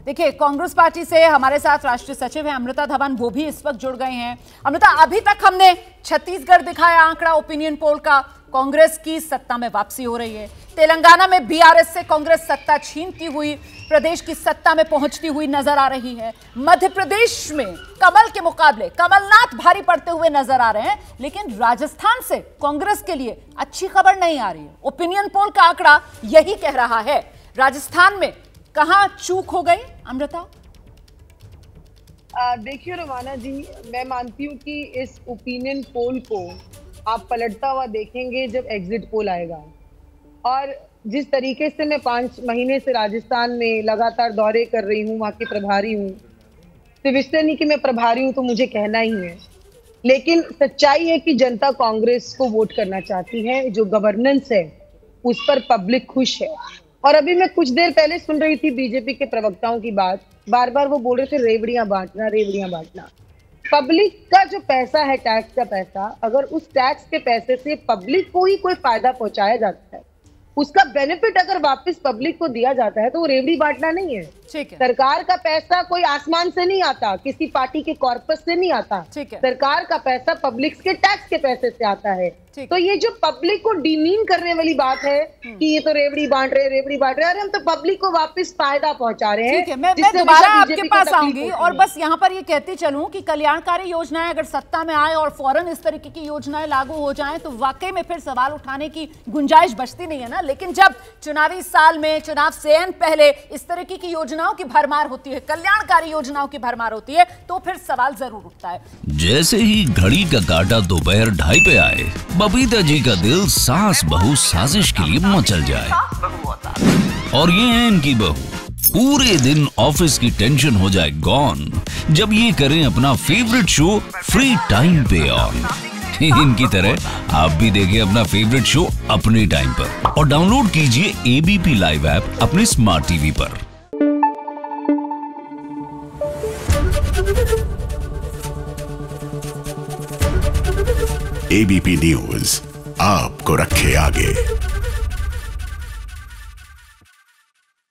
देखिए, कांग्रेस पार्टी से हमारे साथ राष्ट्रीय सचिव हैं अमृता धवन, वो भी इस वक्त जुड़ गए हैं। अमृता, अभी तक हमने छत्तीसगढ़ दिखाया आंकड़ा ओपिनियन पोल का, कांग्रेस की सत्ता में वापसी हो रही है। तेलंगाना में बीआरएस से कांग्रेस सत्ता छीनती हुई प्रदेश की सत्ता में पहुंचती हुई नजर आ रही है। मध्य प्रदेश में कमल के मुकाबले कमलनाथ भारी पड़ते हुए नजर आ रहे हैं, लेकिन राजस्थान से कांग्रेस के लिए अच्छी खबर नहीं आ रही है। ओपिनियन पोल का आंकड़ा यही कह रहा है। राजस्थान में कहां चूक हो गई अमृता? देखिए रवाना जी, मैं मानती हूँ कि इस ओपिनियन पोल को आप पलटता हुआ देखेंगे जब एग्जिट पोल आएगा। और जिस तरीके से मैं 5 महीने से राजस्थान में लगातार दौरे कर रही हूँ, वहाँ की प्रभारी हूँ, सिर्फ इसलिए नहीं कि मैं प्रभारी हूँ तो मुझे कहना ही है, लेकिन सच्चाई है कि जनता कांग्रेस को वोट करना चाहती है। जो गवर्नेंस है उस पर पब्लिक खुश है। और अभी मैं कुछ देर पहले सुन रही थी बीजेपी के प्रवक्ताओं की बात, बार बार वो बोल रहे थे रेवड़ियां बांटना, रेवड़ियां बांटना। पब्लिक का जो पैसा है, टैक्स का पैसा, अगर उस टैक्स के पैसे से पब्लिक को ही कोई फायदा पहुंचाया जाता है, उसका बेनिफिट अगर वापस पब्लिक को दिया जाता है, तो वो रेवड़ी बांटना नहीं है। सरकार का पैसा कोई आसमान से नहीं आता, किसी पार्टी के कॉर्पस से नहीं आता। सरकार का पैसा पब्लिक के टैक्स के पैसे से आता है। तो ये जो पब्लिक को डिमीन करने वाली बात है कि ये तो रेवड़ी बांट रहे, रेवड़ी बांट रहे, अरे हम तो पब्लिक को वापस फायदा पहुंचा रहे हैं। मैं दोबारा आपके पास आऊंगी और बस यहाँ पर ये कहती चलूं कि कल्याणकारी योजनाएं अगर सत्ता में आए और फौरन इस तरीके की योजनाएं लागू हो जाएं तो वाकई में फिर सवाल उठाने की गुंजाइश बचती नहीं है ना। लेकिन जब चुनावी साल में, चुनाव से पहले इस तरीके की योजनाओं की भरमार होती है, कल्याणकारी योजनाओं की भरमार होती है, तो फिर सवाल जरूर उठता है। जैसे ही घड़ी का काटा दोपहर 2:30 पे आए, बबीता जी का दिल सास बहू साजिश के लिए मचल जाए। और ये है इनकी बहू, पूरे दिन ऑफिस की टेंशन हो जाए गॉन जब ये करें अपना फेवरेट शो फ्री टाइम पे ऑन। इनकी तरह आप भी देखिए अपना फेवरेट शो अपने टाइम पर और डाउनलोड कीजिए एबीपी लाइव ऐप अपने स्मार्ट टीवी पर। एबीपी न्यूज आपको रखे आगे।